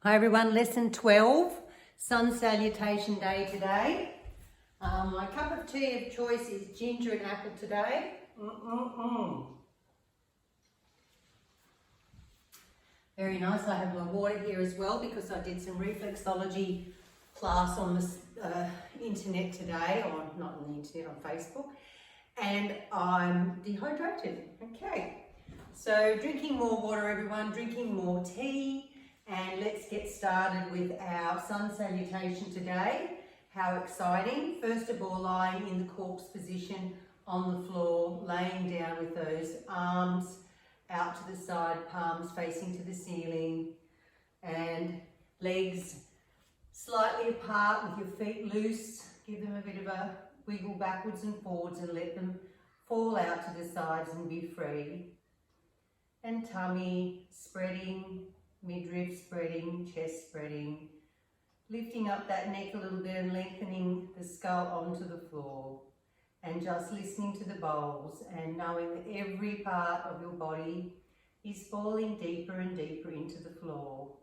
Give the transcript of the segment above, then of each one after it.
Hi everyone, lesson 12, sun salutation day today. My cup of tea of choice is ginger and apple today. Very nice. I have my water here as well because I did some reflexology class on the internet today, or not on the internet, on Facebook, and I'm dehydrated. Okay, so drinking more water everyone, drinking more tea. And let's get started with our sun salutation today. How exciting. First of all, lying in the corpse position on the floor, laying down with those arms out to the side, palms facing to the ceiling, and legs slightly apart with your feet loose. Give them a bit of a wiggle backwards and forwards and let them fall out to the sides and be free. And tummy spreading, midriff spreading, chest spreading, lifting up that neck a little bit and lengthening the skull onto the floor, and just listening to the bowels and knowing that every part of your body is falling deeper and deeper into the floor,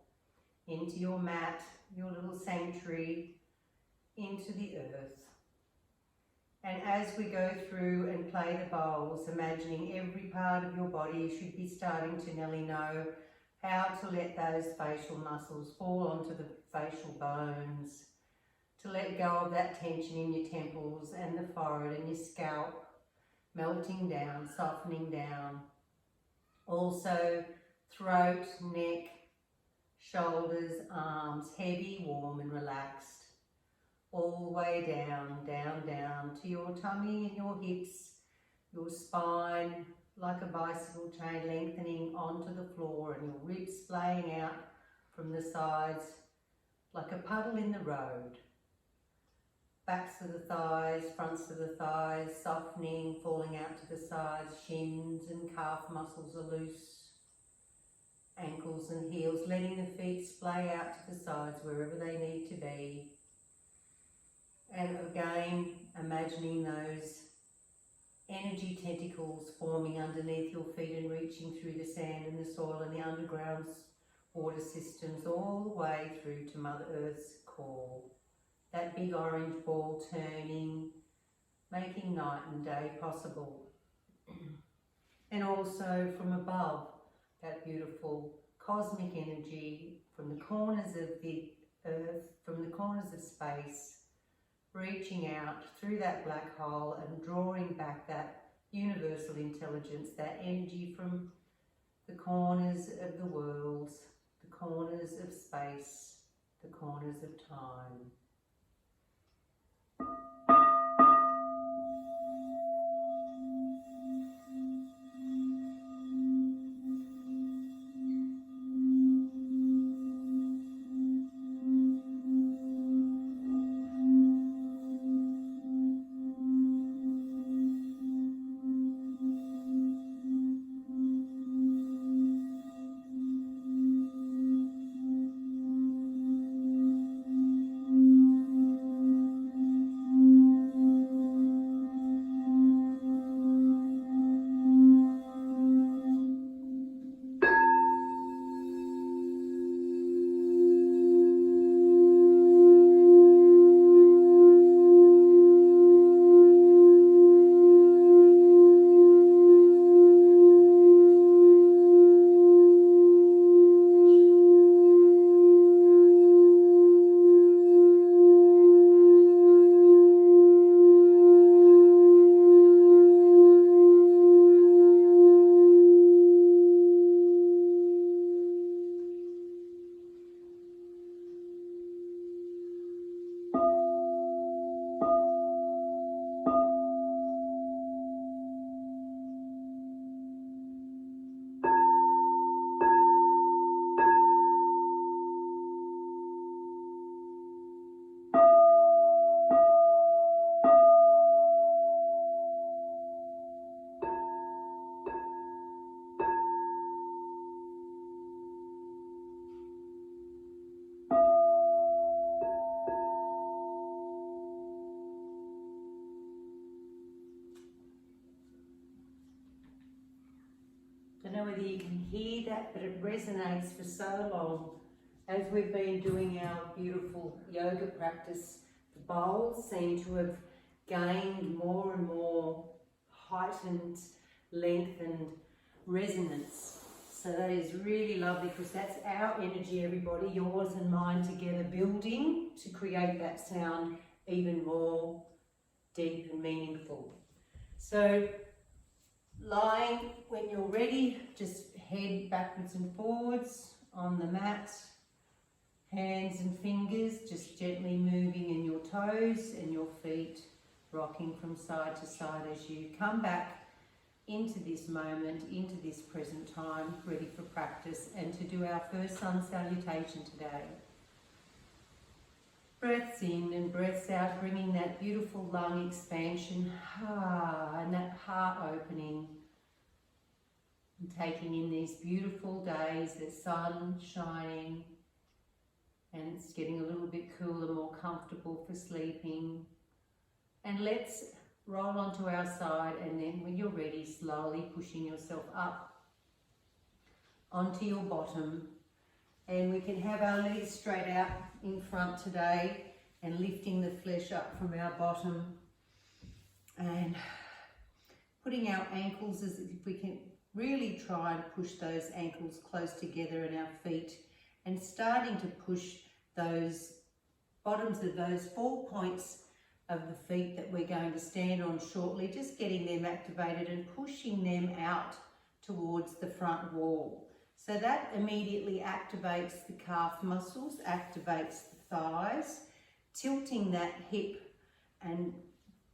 into your mat, your little sanctuary, into the earth. And as we go through and play the bowls, imagining every part of your body should be starting to nearly know how to let those facial muscles fall onto the facial bones, to let go of that tension in your temples and the forehead and your scalp, melting down, softening down. Also throat, neck, shoulders, arms, heavy, warm and relaxed. All the way down, down, down to your tummy and your hips, your spine, like a bicycle chain lengthening onto the floor, and your ribs splaying out from the sides like a puddle in the road. Backs of the thighs, fronts of the thighs, softening, falling out to the sides, shins and calf muscles are loose, ankles and heels, letting the feet splay out to the sides wherever they need to be. And again, imagining those energy tentacles forming underneath your feet and reaching through the sand and the soil and the underground water systems all the way through to Mother Earth's core. That big orange ball turning, making night and day possible. And also from above, that beautiful cosmic energy from the corners of the earth, from the corners of space, reaching out through that black hole and drawing back that universal intelligence, that energy from the corners of the worlds, the corners of space, the corners of time. Don't know whether you can hear that, but it resonates for so long. As we've been doing our beautiful yoga practice, the bowls seem to have gained more and more heightened length and resonance. So that is really lovely, because that's our energy, everybody, yours and mine together, building to create that sound even more deep and meaningful. So lying, when you're ready, just head backwards and forwards on the mat, hands and fingers just gently moving in your toes and your feet rocking from side to side as you come back into this moment, into this present time, ready for practice and to do our first sun salutation today. Breaths in and breaths out, bringing that beautiful lung expansion, and that heart opening, and taking in these beautiful days, the sun shining, and it's getting a little bit cooler, more comfortable for sleeping. And let's roll onto our side, and then when you're ready, slowly pushing yourself up onto your bottom. And we can have our legs straight out in front today and lifting the flesh up from our bottom and putting our ankles as if we can really try and push those ankles close together in our feet, and starting to push those bottoms of those 4 points of the feet that we're going to stand on shortly, just getting them activated and pushing them out towards the front wall. So that immediately activates the calf muscles, activates the thighs, tilting that hip and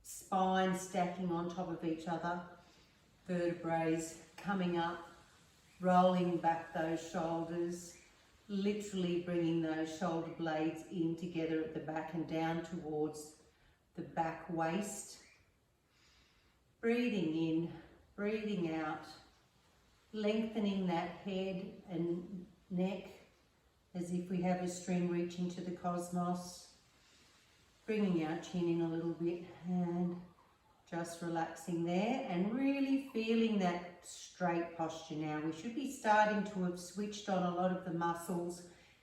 spine stacking on top of each other, vertebrae coming up, rolling back those shoulders, literally bringing those shoulder blades in together at the back and down towards the back waist. Breathing in, breathing out, lengthening that head and neck as if we have a string reaching to the cosmos. Bringing our chin in a little bit and just relaxing there and really feeling that straight posture now. We should be starting to have switched on a lot of the muscles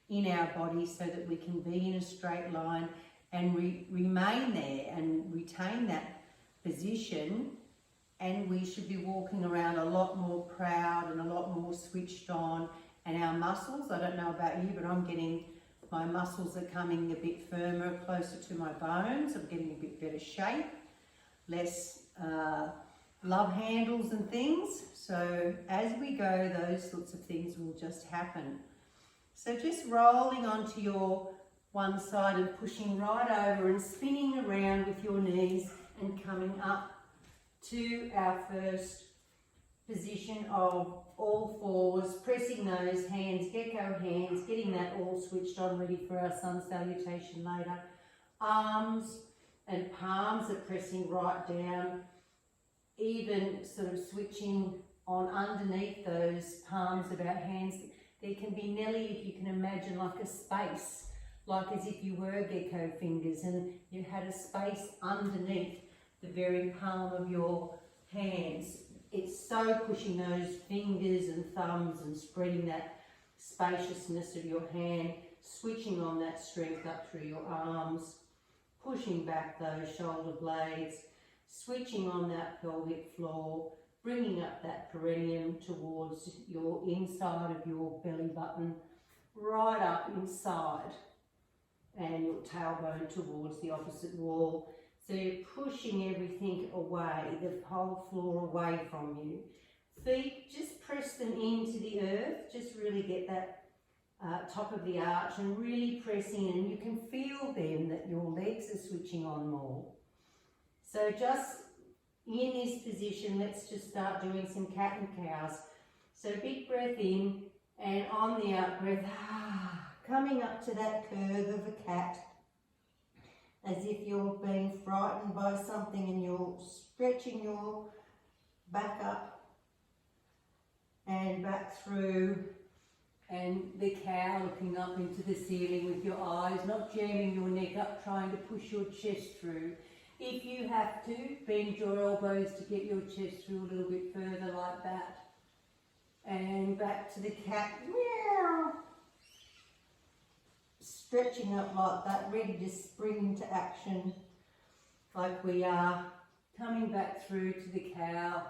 in our body so that we can be in a straight line and remain there and retain that position, and we should be walking around a lot more proud and a lot more switched on. And our muscles, I don't know about you, but I'm getting, my muscles are coming a bit firmer, closer to my bones. I'm getting a bit better shape, less love handles and things. So as we go, those sorts of things will just happen. So just rolling onto your one side and pushing right over and spinning around with your knees and coming up to our first position of all fours, pressing those hands, gecko hands, getting that all switched on, ready for our sun salutation later. Arms and palms are pressing right down, even sort of switching on underneath those palms of our hands. There can be nearly, if you can imagine, like a space, like as if you were gecko fingers and you had a space underneath the very palm of your hands. It's so pushing those fingers and thumbs and spreading that spaciousness of your hand, switching on that strength up through your arms, pushing back those shoulder blades, switching on that pelvic floor, bringing up that perineum towards your inside of your belly button, right up inside, and your tailbone towards the opposite wall. So you're pushing everything away, the whole floor away from you. Feet, just press them into the earth, just really get that top of the arch and really press in, and you can feel then that your legs are switching on more. So just in this position, let's just start doing some cat and cows. So big breath in, and on the out breath, coming up to that curve of a cat, as if you're being frightened by something and you're stretching your back up and back through, and the cow looking up into the ceiling with your eyes, not jamming your neck up, trying to push your chest through. If you have to, bend your elbows to get your chest through a little bit further like that. And back to the cat. Meow. stretching up like that, ready to spring into action like we are. Coming back through to the cow.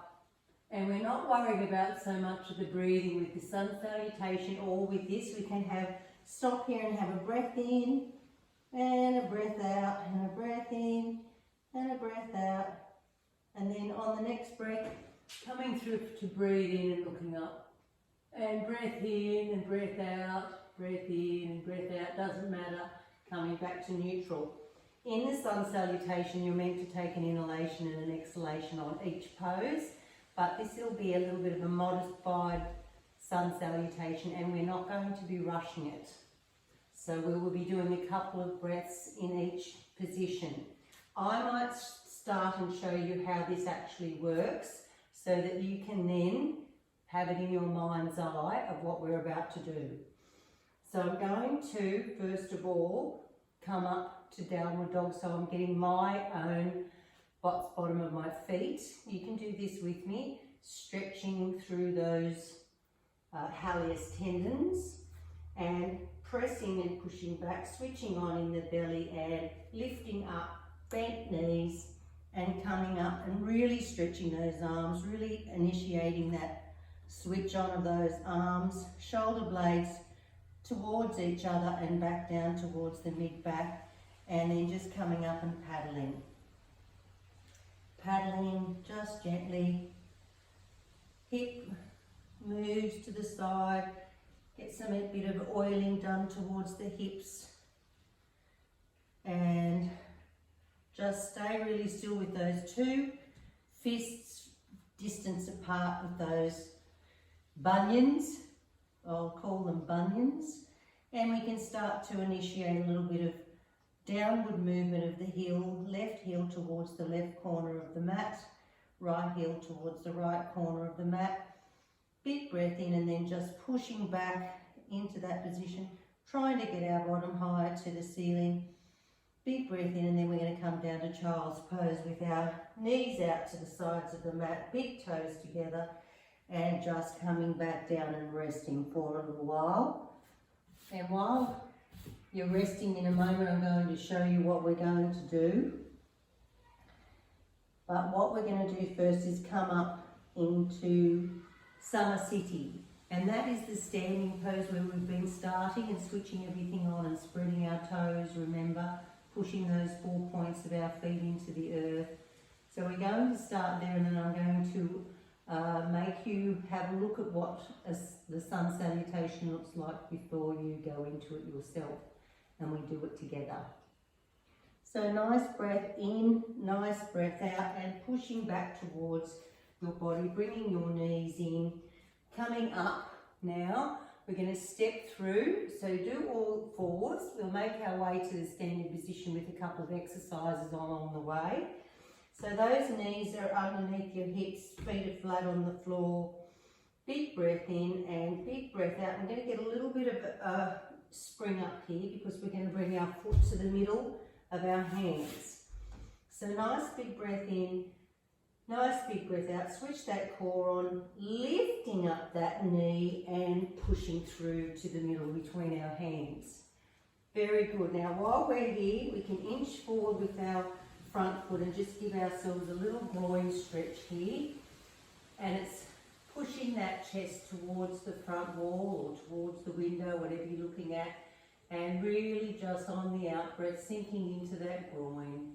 And we're not worried about so much of the breathing with the sun salutation, or with this we can stop here and have a breath in and a breath out and a breath in and a breath out. And then on the next breath, coming through to breathe in and looking up. And breath in and breath out, breath in and breath out, doesn't matter, coming back to neutral. In the sun salutation, you're meant to take an inhalation and an exhalation on each pose, but this will be a little bit of a modified sun salutation, and we're not going to be rushing it. So we will be doing a couple of breaths in each position. I might start and show you how this actually works so that you can then have it in your mind's eye of what we're about to do. So I'm going to, first of all, come up to downward dog, so I'm getting my own bottom of my feet. You can do this with me, stretching through those hallucis tendons and pressing and pushing back, switching on in the belly and lifting up, bent knees and coming up and really stretching those arms, really initiating that switch on of those arms, shoulder blades towards each other and back down towards the mid-back, and then just coming up and paddling. Paddling just gently, hip moves to the side, get some a bit of oiling done towards the hips, and just stay really still with those two fists distance apart with those bunions. I'll call them bunions. And we can start to initiate a little bit of downward movement of the heel, left heel towards the left corner of the mat, right heel towards the right corner of the mat. Big breath in and then just pushing back into that position, trying to get our bottom higher to the ceiling. Big breath in, and then we're going to come down to child's pose with our knees out to the sides of the mat, big toes together, and just coming back down and resting for a little while. And while you're resting, in a moment I'm going to show you what we're going to do. But what we're going to do first is come up into Samasthiti. And that is the standing pose where we've been starting and switching everything on and spreading our toes, remember, pushing those 4 points of our feet into the earth. So we're going to start there, and then I'm going to make you have a look at what the sun salutation looks like before you go into it yourself, and we do it together. So nice breath in, nice breath out, and pushing back towards your body, bringing your knees in, coming up now. We're going to step through, so do all fours. We'll make our way to the standing position with a couple of exercises along the way. So those knees are underneath your hips, feet are flat on the floor. Big breath in and big breath out. I'm going to get a little bit of a spring up here because we're going to bring our foot to the middle of our hands. So nice big breath in, nice big breath out. Switch that core on, lifting up that knee and pushing through to the middle between our hands. Very good. Now while we're here, we can inch forward with our front foot and just give ourselves a little groin stretch here, and it's pushing that chest towards the front wall or towards the window, whatever you're looking at, and really just on the out breath sinking into that groin,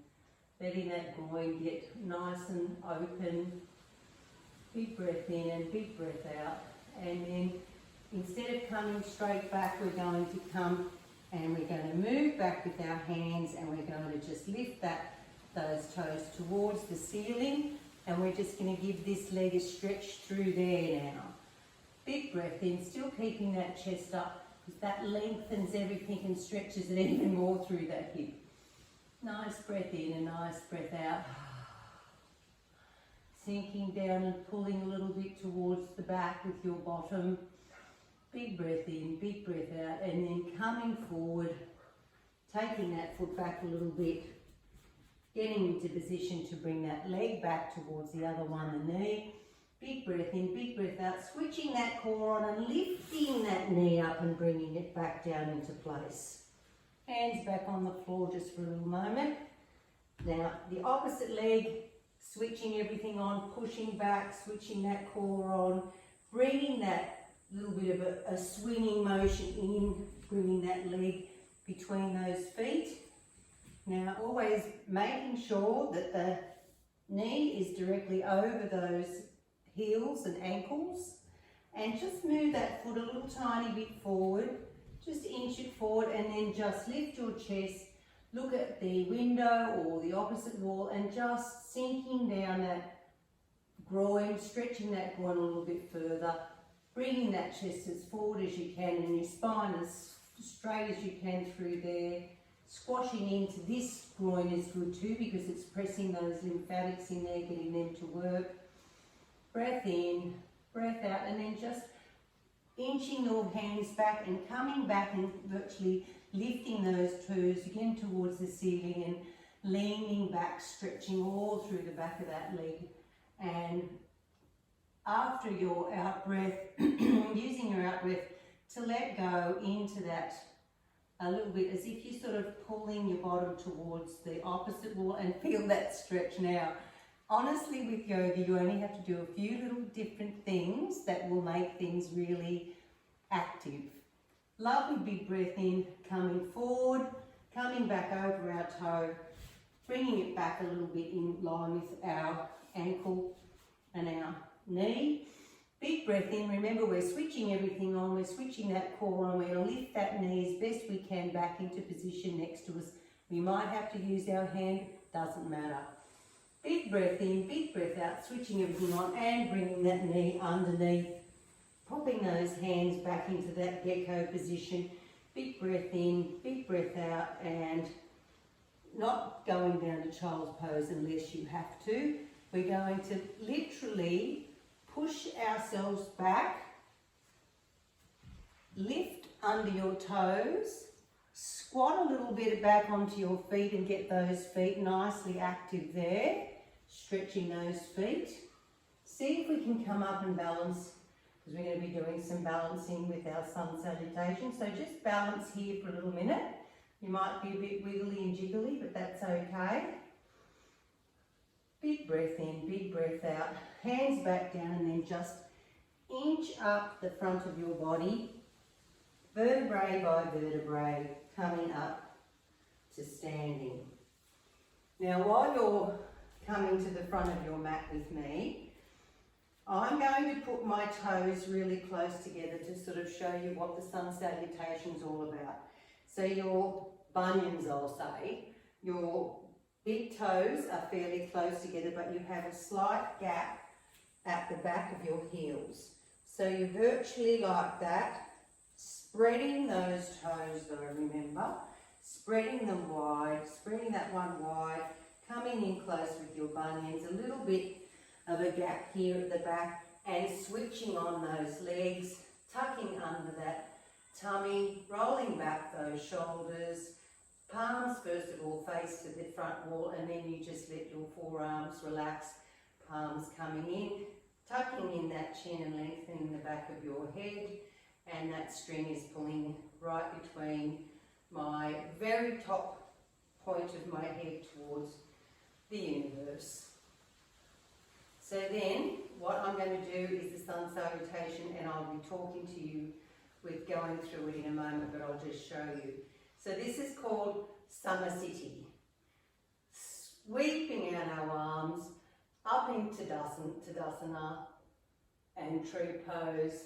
letting that groin get nice and open. Big breath in and big breath out, and then instead of coming straight back, we're going to come and we're going to move back with our hands, and we're going to just lift those toes towards the ceiling, and we're just going to give this leg a stretch through there now. Big breath in, still keeping that chest up, because that lengthens everything and stretches it even more through that hip. Nice breath in and nice breath out. Sinking down and pulling a little bit towards the back with your bottom. Big breath in, big breath out, and then coming forward, taking that foot back a little bit, getting into position to bring that leg back towards the other one, the knee. Big breath in, big breath out, switching that core on and lifting that knee up and bringing it back down into place. Hands back on the floor just for a little moment. Now, the opposite leg, switching everything on, pushing back, switching that core on, bringing that little bit of a swinging motion in, bringing that leg between those feet. Now, always making sure that the knee is directly over those heels and ankles, and just move that foot a little tiny bit forward, just inch it forward, and then just lift your chest, look at the window or the opposite wall, and just sinking down that groin, stretching that groin a little bit further, bringing that chest as forward as you can and your spine as straight as you can through there. Squashing into this groin is good too, because it's pressing those lymphatics in there, getting them to work. Breath in, breath out, and then just inching your hands back and coming back and virtually lifting those toes again towards the ceiling and leaning back, stretching all through the back of that leg. And after your out breath, using your out breath to let go into that a little bit, as if you're sort of pulling your bottom towards the opposite wall, and feel that stretch. Now, honestly, with yoga, you only have to do a few little different things that will make things really active. Lovely big breath in, coming forward, coming back over our toe, bringing it back a little bit in line with our ankle and our knee. Big breath in. Remember, we're switching everything on. We're switching that core on. We're going to lift that knee as best we can back into position next to us. We might have to use our hand, doesn't matter. Big breath in, big breath out, switching everything on and bringing that knee underneath. Popping those hands back into that gecko position. Big breath in, big breath out, and not going down to child's pose unless you have to. We're going to literally push ourselves back, lift under your toes, squat a little bit back onto your feet and get those feet nicely active there, stretching those feet. See if we can come up and balance, because we're going to be doing some balancing with our sun salutation. So just balance here for a little minute. You might be a bit wiggly and jiggly, but that's okay. Big breath in, big breath out. Hands back down, and then just inch up the front of your body, vertebrae by vertebrae, coming up to standing. Now, while you're coming to the front of your mat with me, I'm going to put my toes really close together to sort of show you what the sun salutation is all about. So your bunions, I'll say, your big toes are fairly close together, but you have a slight gap at the back of your heels. So you're virtually like that, spreading those toes though, remember, spreading them wide, spreading that one wide, coming in close with your bunions, a little bit of a gap here at the back, and switching on those legs, tucking under that tummy, rolling back those shoulders. Palms first of all face to the front wall, and then you just let your forearms relax, palms coming in, tucking in that chin and lengthening the back of your head, and that string is pulling right between my very top point of my head towards the universe. So then what I'm going to do is the sun salutation, and I'll be talking to you with going through it in a moment, but I'll just show you. So this is called Samasthiti. Sweeping out our arms up into Tadasana and tree pose,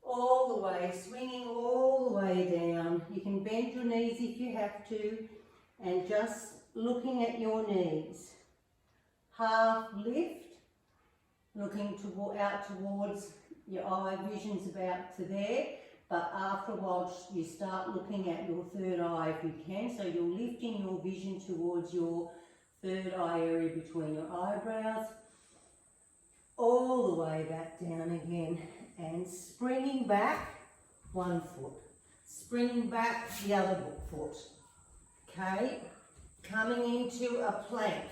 all the way, swinging all the way down. You can bend your knees if you have to, and just looking at your knees. Half lift, looking out towards your eye vision's about to there. But after a while, you start looking at your third eye if you can. So you're lifting your vision towards your third eye area between your eyebrows. All the way back down again. And springing back one foot. Springing back the other foot. Okay. Coming into a plank.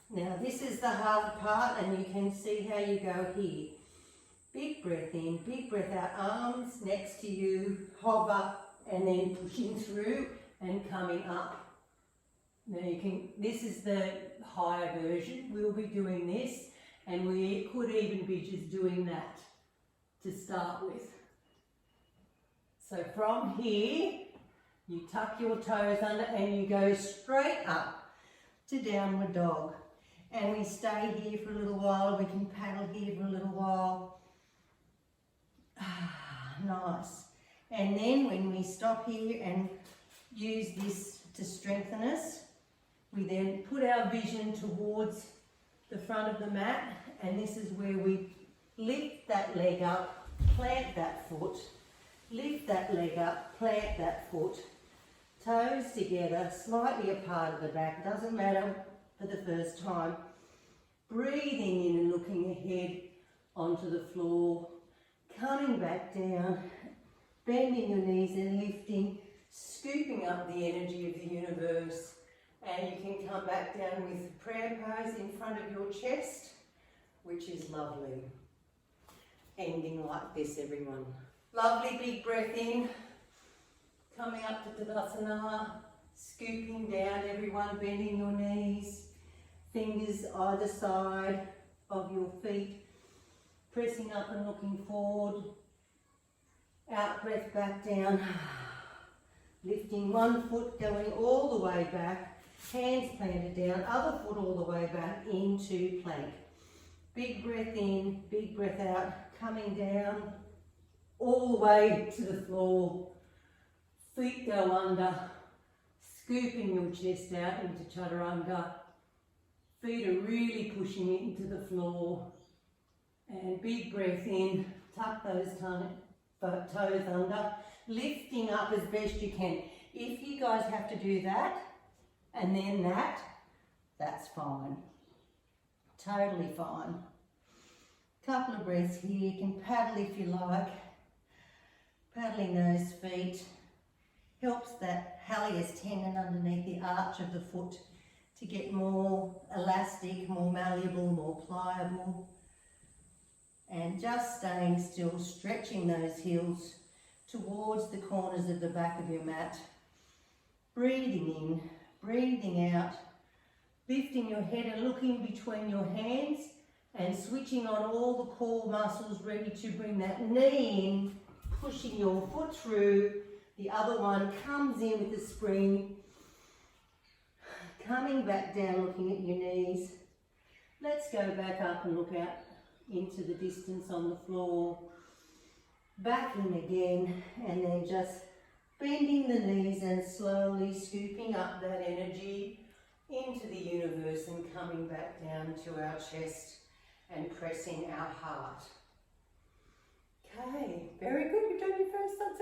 Now this is the hard part, and you can see how you go here. Big breath in, big breath out, arms next to you, hover and then pushing through and coming up. Now you can, this is the higher version. We'll be doing this, and we could even be just doing that to start with. So from here, you tuck your toes under and you go straight up to downward dog. And we stay here for a little while. We can paddle here for a little while. Nice. And then when we stop here and use this to strengthen us, we then put our vision towards the front of the mat, and this is where we lift that leg up, plant that foot, lift that leg up, plant that foot, toes together, slightly apart at the back, doesn't matter for the first time. Breathing in and looking ahead onto the floor, coming back down, bending your knees and lifting, scooping up the energy of the universe. And you can come back down with prayer pose in front of your chest, which is lovely. Ending like this, everyone. Lovely big breath in, coming up to Tadasana, scooping down, everyone, bending your knees, fingers either side of your feet, pressing up and looking forward. Out breath back down, lifting one foot, going all the way back, hands planted down, other foot all the way back into plank. Big breath in, big breath out, coming down all the way to the floor. Feet go under, scooping your chest out into Chaturanga. Feet are really pushing it into the floor. And big breath in, tuck those toes under, lifting up as best you can. If you guys have to do that and then that, that's fine. Totally fine. Couple of breaths here. You can paddle if you like. Paddling those feet helps that hallucis tendon underneath the arch of the foot to get more elastic, more malleable, more pliable. And just staying still, stretching those heels towards the corners of the back of your mat. Breathing in, breathing out, lifting your head and looking between your hands and switching on all the core muscles, ready to bring that knee in, pushing your foot through. The other one comes in with a spring. Coming back down, looking at your knees. Let's go back up and look out into the distance on the floor. Back in again, and then just bending the knees and slowly scooping up that energy into the universe and coming back down to our chest and pressing our heart. Okay, very good. You've done your first sun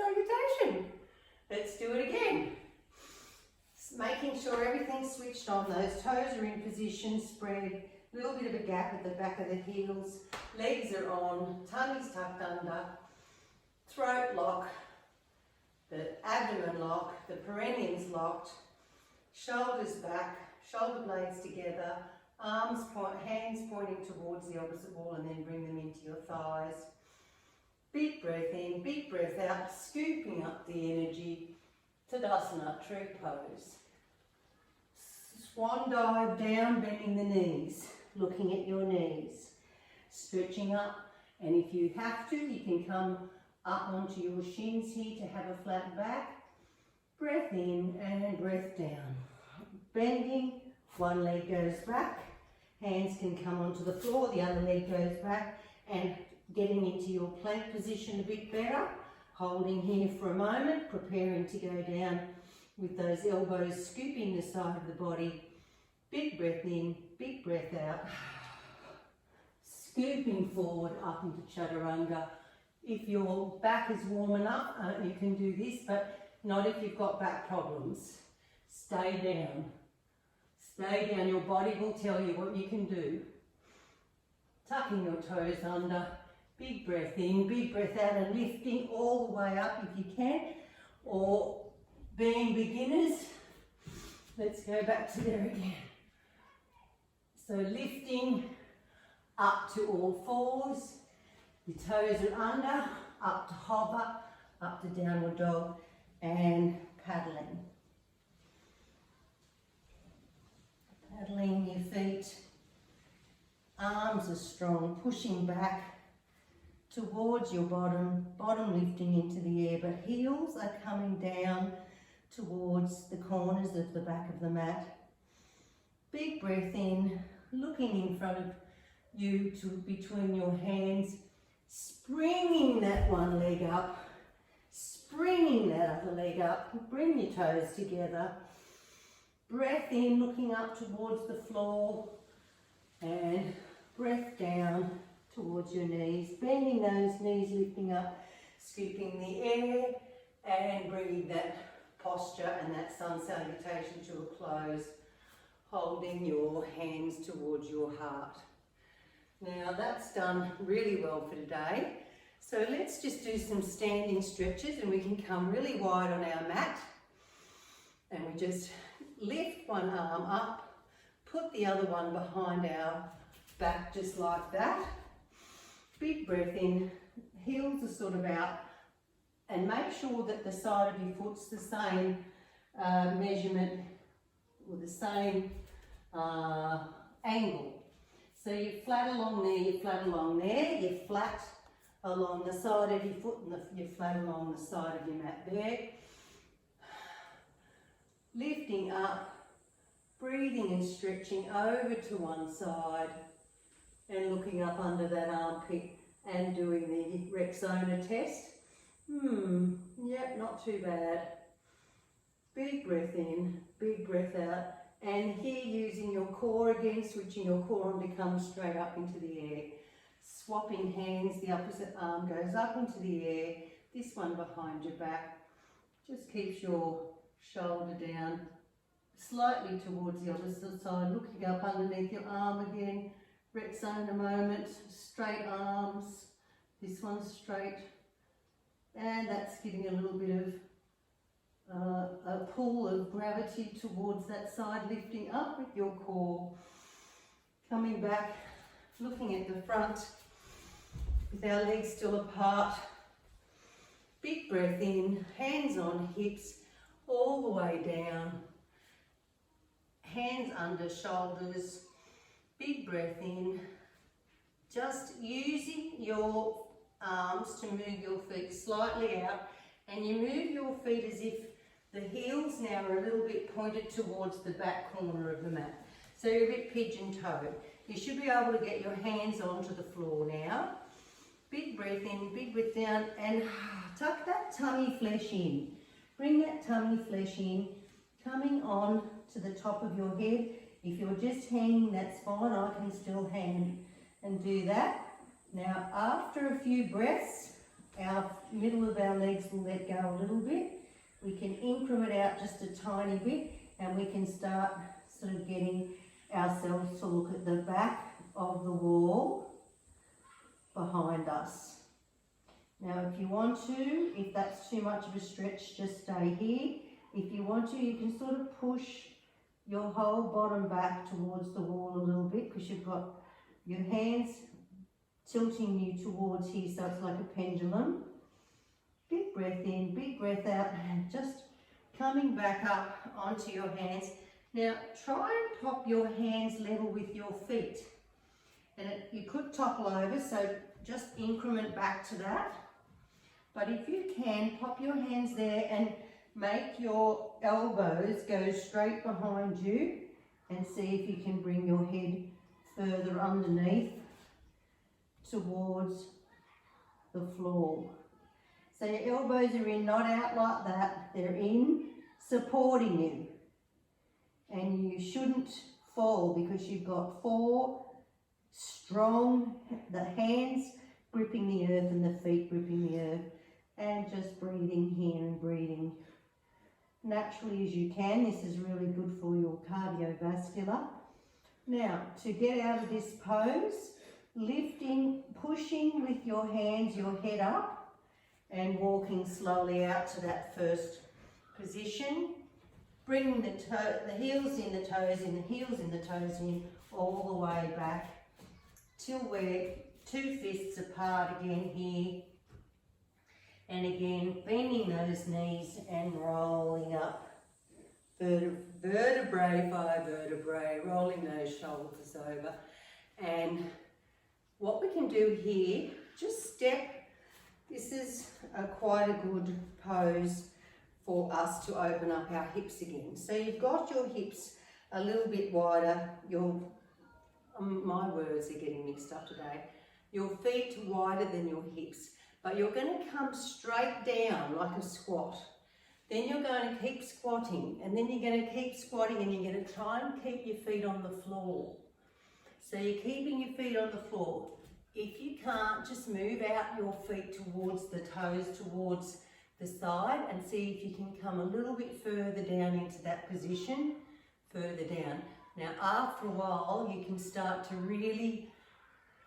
salutation. Let's do it again. Making sure everything's switched on. Those toes are in position, spread. A little bit of a gap at the back of the heels. Legs are on, tummy's tucked under. Throat lock, the abdomen lock, the perineum's locked. Shoulders back, shoulder blades together. Arms point, hands pointing towards the opposite wall, and then bring them into your thighs. Big breath in, big breath out, scooping up the energy. Tadasana, tree pose. Swan dive down, bending the knees, looking at your knees. Stretching up, and if you have to, you can come up onto your shins here to have a flat back. Breath in and breath down. Bending, one leg goes back. Hands can come onto the floor, the other leg goes back, and getting into your plank position a bit better. Holding here for a moment, preparing to go down with those elbows scooping the side of the body. Big breath in, big breath out. Scooping forward up into Chaturanga. If your back is warm enough, you can do this, but not if you've got back problems. Stay down. Stay down. Your body will tell you what you can do. Tucking your toes under. Big breath in, big breath out, and lifting all the way up if you can. Or being beginners, let's go back to there again. So lifting up to all fours. Your toes are under, up to hover, up to downward dog. and paddling. Paddling your feet, arms are strong, pushing back towards your bottom, bottom lifting into the air, but heels are coming down towards the corners of the back of the mat. Big breath in, looking in front of you to between your hands, springing that one leg up, springing that other leg up, bring your toes together. Breath in, looking up towards the floor, and breath down towards your knees, bending those knees, lifting up, scooping the air, and bringing that posture and that sun salutation to a close, holding your hands towards your heart. Now that's done really well for today. So let's just do some standing stretches, and we can come really wide on our mat, and we just lift one arm up, put the other one behind our back just like that. Big breath in, heels are sort of out, and make sure that the side of your foot's the same measurement or the same angle. So you're flat along there, you're flat along there, you're flat along the side of your foot, and you're flat along the side of your mat there. Lifting up, breathing and stretching over to one side, and looking up under that armpit and doing the Rexona test. Yep, not too bad. Big breath in, big breath out, and here using your core again, switching your core on to come straight up into the air. Swapping hands, the opposite arm goes up into the air, this one behind your back. Just keeps your shoulder down slightly towards the opposite side, looking up underneath your arm again. Rexona moment, straight arms, this one's straight, and that's giving a little bit of a pull of gravity towards that side, lifting up with your core. Coming back, looking at the front with our legs still apart. Big breath in, hands on hips, all the way down. Hands under shoulders. Big breath in. Just using your arms to move your feet slightly out, and you move your feet as if the heels now are a little bit pointed towards the back corner of the mat. So you're a bit pigeon-toed. You should be able to get your hands onto the floor now. Big breath in, big breath down, and tuck that tummy flesh in. Bring that tummy flesh in, coming on to the top of your head. If you're just hanging, that's fine. I can still hang and do that. Now, after a few breaths, our middle of our legs will let go a little bit. We can increment out just a tiny bit, and we can start sort of getting ourselves to look at the back of the wall behind us. Now, if you want to, if that's too much of a stretch, just stay here. If you want to, you can sort of push your whole bottom back towards the wall a little bit, because you've got your hands tilting you towards here, so it's like a pendulum. Big breath in, big breath out, and just coming back up onto your hands. Now, try and pop your hands level with your feet. And you could topple over, so just increment back to that. But if you can, pop your hands there and make your elbows go straight behind you, and see if you can bring your head further underneath towards the floor. So your elbows are in, not out like that. They're in, supporting you. And you shouldn't fall, because you've got four strong, the hands gripping the earth and the feet gripping the earth. And just breathing here and breathing naturally as you can. This is really good for your cardiovascular. Now, to get out of this pose, lifting, pushing with your hands, your head up, and walking slowly out to that first position. Bringing the heels in, the toes in, the heels in, the toes in, all the way back till we're 2 fists apart again here. And again, bending those knees and rolling up. Vertebrae by vertebrae, rolling those shoulders over. And what we can do here, just step. This is quite a good pose for us to open up our hips again. So you've got your hips a little bit wider. My words are getting mixed up today. Your feet wider than your hips, but you're going to come straight down like a squat. Then you're going to keep squatting, and then you're going to keep squatting, and you're going to try and keep your feet on the floor. So you're keeping your feet on the floor. If you can't, just move out your feet towards the toes, towards the side, and see if you can come a little bit further down into that position, further down. Now after a while, you can start to really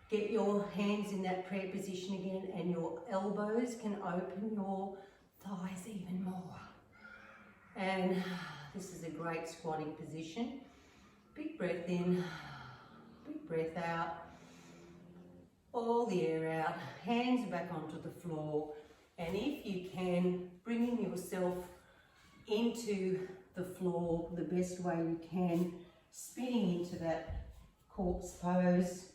get your hands in that prayer position again, and your elbows can open your thighs even more. And this is a great squatting position. Big breath in, big breath out. All the air out, hands back onto the floor, and if you can, bringing yourself into the floor the best way you can, spinning into that corpse pose.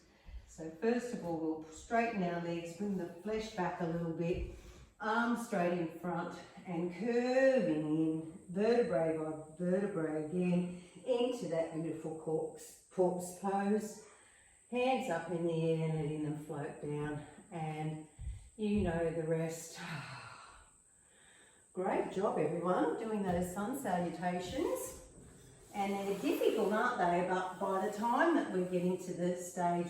So first of all, we'll straighten our legs, bring the flesh back a little bit, arms straight in front and curving in, vertebrae by vertebrae again, into that beautiful corpse pose. Hands up in the air, letting them float down, and you know the rest. Great job everyone, doing those sun salutations. And they're difficult, aren't they? But by the time that we're getting to this stage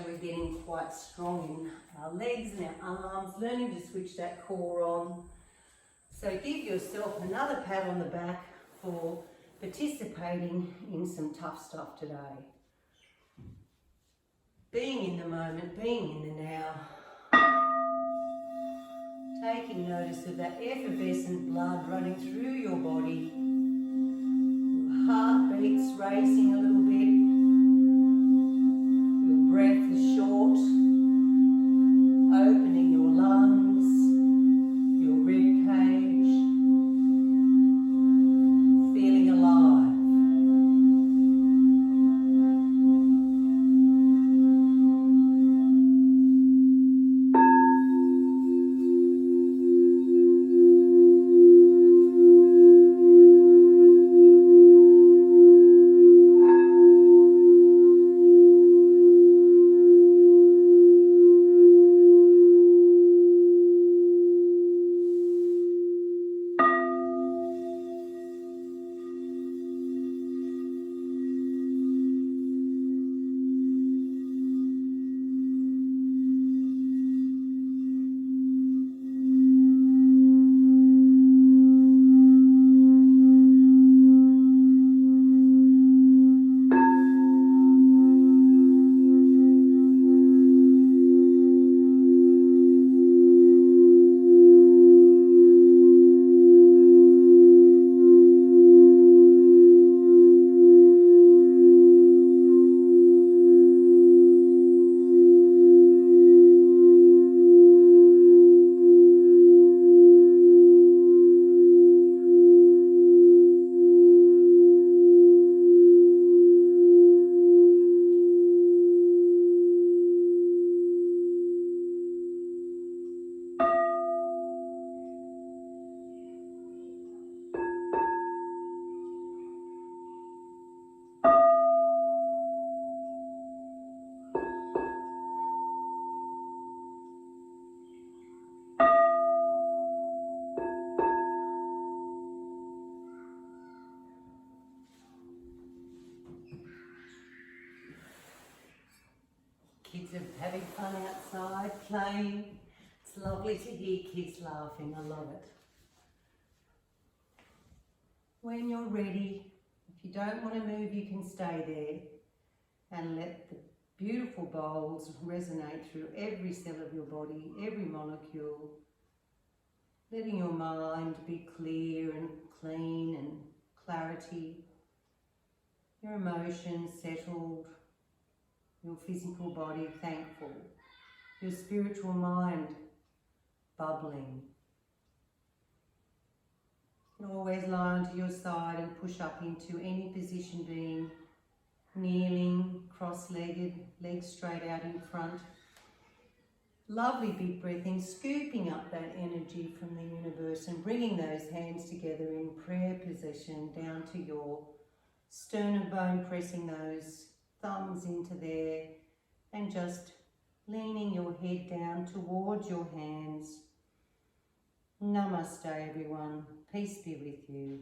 we're getting quite strong in our legs and our arms, learning to switch that core on. So give yourself another pat on the back for participating in some tough stuff today. Being in the moment, being in the now. Taking notice of that effervescent blood running through your body. Heartbeats racing a little bit. Your breath is short. Opening your lungs, your rib cage. Feeling alive. Kids are having fun outside, playing. It's lovely to hear kids laughing, I love it. When you're ready, if you don't want to move, you can stay there and let the beautiful bowls resonate through every cell of your body, every molecule, letting your mind be clear and clean and clarity, your emotions settled, your physical body thankful, your spiritual mind bubbling. And always lie onto your side and push up into any position, being kneeling, cross-legged, legs straight out in front. Lovely big breath in, scooping up that energy from the universe and bringing those hands together in prayer position down to your sternum bone, pressing those thumbs into there and just leaning your head down towards your hands. Namaste everyone, peace be with you.